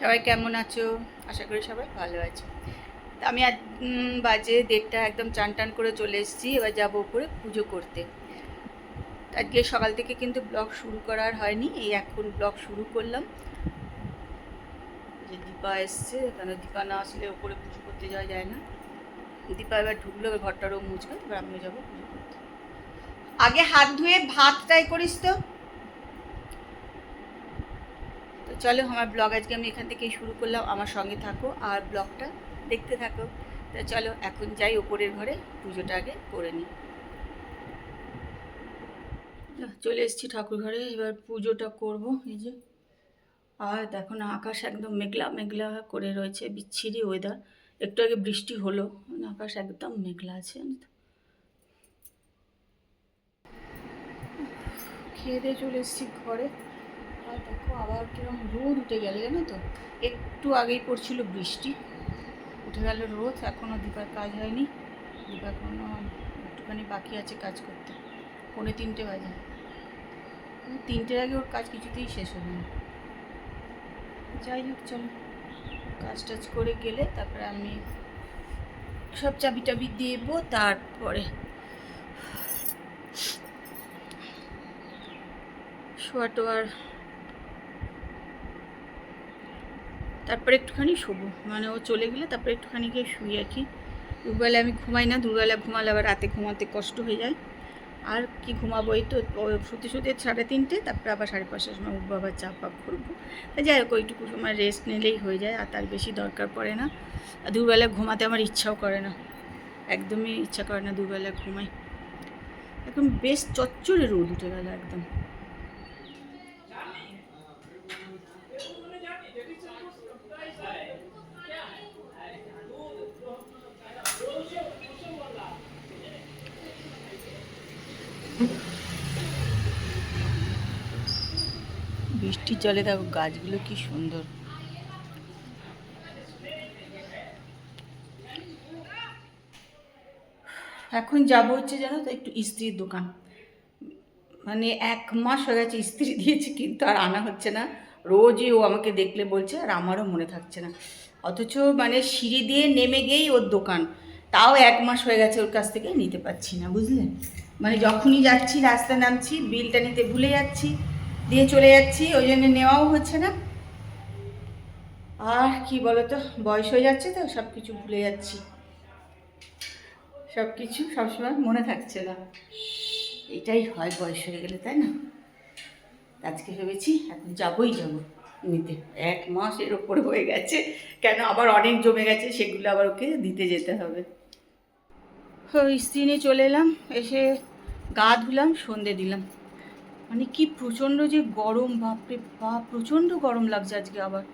সবাই কেমন আছো? আশা করি সবাই ভালো আছো। তা আমি আজ বাজে 1:30 একদম চান টান করে চলে এসেছি। এবার যাবো উপরে পুজো করতে। আজকে সকাল থেকে কিন্তু ব্লগ শুরু করার হয়নি, এই এখন ব্লগ শুরু করলাম। যে দীপা এসছে, কেন দীপা না আসলে উপরে পুজো করতে যাওয়া যায় না। দীপা এবার ঢুকলো, এবার ঘরটারও মুছবে, এবার আমিও যাবো পুজো করতে। আগে হাত ধুয়ে ভাতটাই করিস তো। তো চলো, আমার ব্লগ আজকে আমি এখান থেকেই শুরু করলাম। আমার সঙ্গে থাকো আর ব্লগটা দেখতে থাকো। তো চলো এখন যাই উপরের ঘরে, পুজোটা আগে করে নিই। চলে এসেছি ঠাকুর ঘরে, এবার পুজোটা করব। এই যে, আর দেখো না, আকাশ একদম মেঘলা মেঘলা করে রয়েছে, বিচ্ছিরি ওয়েদার। একটু আগে বৃষ্টি হলো, মানে আকাশ একদম মেঘলা আছে। খেয়ে দিয়ে চলে এসেছি ঘরে, আর দেখো আবার কিরকম রোদ উঠে গেল, জানো তো। একটু আগেই পড়ছিল বৃষ্টি, উঠে গেল রোদ। এখনও দীপার কাজ হয়নি, দীপা এখনও একটুখানি বাকি আছে কাজ করতে। 2:45 বাজে, 3টের আগে ওর কাজ কিছুতেই শেষ হবে না। যাই হোক, চলো কাজ টাজ করে গেলে তারপরে আমি সব চাবি টাবি দেবো, তারপরে শোয়া টোয়ার, তারপরে একটুখানি শোবো। মানে ও চলে গেলে তারপরে একটুখানি গিয়ে শুই আর কি। দুবেলা আমি ঘুমাই না, দুবেলা ঘুমালে আবার রাতে ঘুমাতে কষ্ট হয়ে যায়। আর কি ঘুমাবো, এই তো শুতে শুতে 3:30, তারপরে আবার 5:30টার সময় উঠবো, আবার চা পা করবো। যাই হোক, ওইটুকু সময় রেস্ট নিলেই হয়ে যায়, আর তার বেশি দরকার পড়ে না। আর দুবেলা ঘুমাতে আমার ইচ্ছাও করে না, একদমই ইচ্ছা করে না দুবেলা ঘুমাই। এখন বেশ চচ্চড়ে রোদ উঠে গেল একদম। বৃষ্টির জলে দেখো গাছগুলো কি সুন্দর। এখন যাবো হচ্ছে, জানো তো, একটু ইস্ত্রির দোকান। মানে 1 মাস হয়ে গেছে ইস্ত্রি দিয়েছি, কিন্তু আর আনা হচ্ছে না। রোজই ও আমাকে দেখলে বলছে, আর আমারও মনে থাকছে না। অথচ মানে সিঁড়ি দিয়ে নেমে গিয়েই ওর দোকান, তাও 1 মাস হয়ে গেছে ওর কাছ থেকে নিতে পারছি না, বুঝলে। মানে যখনই যাচ্ছি, রাস্তায় নামছি, বিলটা নিতে ভুলে যাচ্ছি, দিয়ে চলে যাচ্ছি, ওই জন্য নেওয়াও হচ্ছে না। আর কি বলতো, বয়স হয়ে যাচ্ছে তো, সব কিছু ভুলে যাচ্ছি, সব কিছু সবসময় মনে থাকছে না। এটাই হয় বয়স হয়ে গেলে, তাই না। আজকে ভেবেছি এখন যাবই নিতে। 1 মাস এর ওপরে হয়ে গেছে, কেন আবার অনেক জমে গেছে, সেগুলো আবার ওকে দিতে যেতে হবে। ইস্ত্রি নিয়ে চলে এলাম, এসে গা ধুলাম, সন্ধে দিলাম। মানে কি প্রচণ্ড যে গরম, বাপরে বাপ, প্রচণ্ড গরম লাগছে আজকে আবার।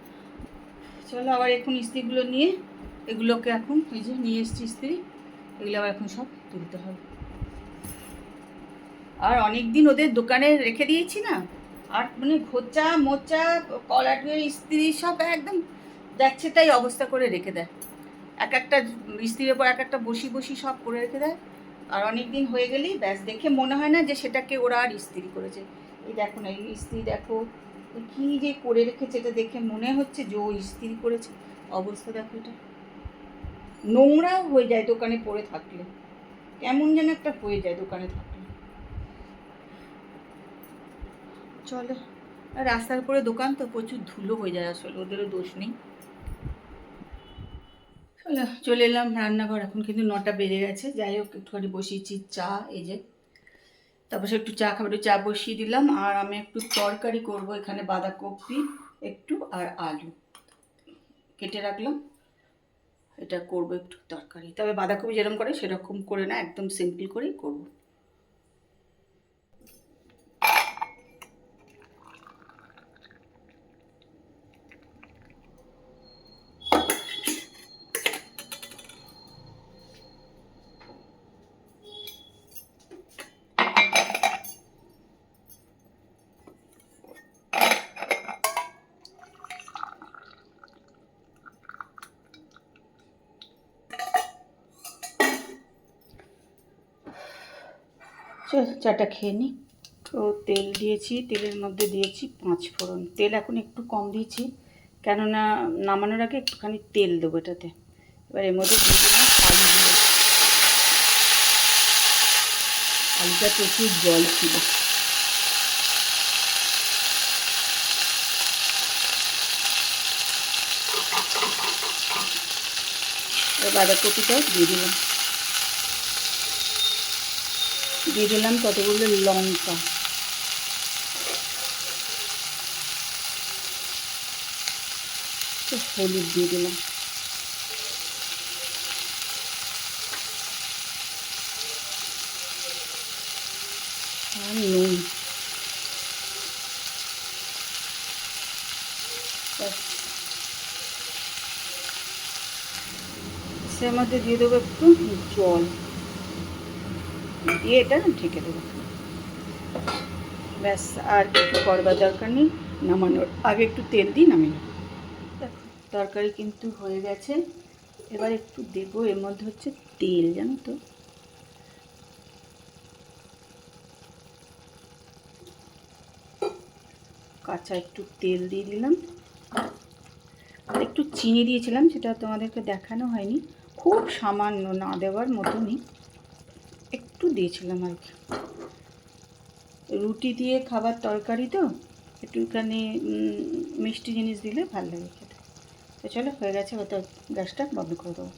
চলো আবার এখন ইস্ত্রিগুলো নিয়ে, এগুলোকে এখন এই যে নিয়ে এসছি ইস্ত্রি, এগুলো আবার এখন সব তুলতে হবে। আর অনেক দিন ওদের দোকানে রেখে দিয়েছি না, আর মানে ঘোচা মোচা কলারের ইস্ত্রি সব একদম যাচ্ছে তাই অবস্থা করে রেখে দেয়। এক একটা ইস্ত্রির ওপর এক একটা বসি বসি সব করে রেখে দেয়। আর অনেক দিন হয়ে গেলেই ব্যাস, দেখে মনে হয় না যে সেটাকে ওরা আর ইস্ত্রি করেছে। এই দেখো না, এই ইস্ত্রি দেখো কী যে করে রেখেছে, এটা দেখে মনে হচ্ছে যে ও ইস্ত্রি করেছে। অবস্থা দেখো, এটা নোংরাও হয়ে যায় দোকানে পড়ে থাকলে, কেমন যেন একটা হয়ে যায় দোকানে থাকলে। চলো, আর রাস্তার উপরে দোকান তো প্রচুর ধুলো হয়ে যায়, আসলে ওদেরও দোষ নেই। চলো চলে এলাম রান্নাঘর, এখন কিন্তু 9টা বেজে গেছে। যাই হোক, একটুখানি বসিয়েছি চা, এই যে। তারপর একটু চা খাবার, চা বসিয়ে দিলাম। আর আমি একটু তরকারি করব, এখানে বাঁধাকপি একটু আর আলু কেটে রাখলাম, এটা করব একটু তরকারি। তবে বাঁধাকপি যেরকম করে সেরকম করে না, একদম সিম্পল করেই করব। চাটা খেয়ে নিই। তো তেল দিয়েছি, তেলের মধ্যে দিয়েছি 5 ফোড়ন। তেল এখন একটু কম দিয়েছি, কেননা নামানোর আগে একটুখানি তেল দেবো এটাতে। এবার এর মধ্যে দিয়ে দিলাম আলুগুলো। আলুটা প্রচুর জল ছিল। এবার বাঁধাকপিটাও দিয়ে দিলাম কতগুলো লঙ্কা। হলুদ দিয়ে দিলাম, আর নুন। এর মধ্যে দিয়ে দেবো একটু জল, দিয়ে এটা ঢেকে দেবো। ব্যাস, আর কিছু করবার দরকার নেই। নামানোর আগে একটু তেল দিই নামিয়ে। তরকারি কিন্তু হয়ে গেছে। এবার একটু দেবো এর মধ্যে হচ্ছে তেল, জানো তো, কাঁচা একটু তেল দিয়ে দিলাম। আর একটু চিনি দিয়েছিলাম, সেটা তোমাদেরকে দেখানো হয়নি, খুব সামান্য, না দেওয়ার মতনই একটু দিয়েছিলাম আর কি। রুটি দিয়ে খাবার তরকারি তো একটুখানি মিষ্টি জিনিস দিলে ভালো লাগে খেতে। তো চলো, হয়ে গেছে, হয়তো গ্যাসটা বন্ধ করে দেবো।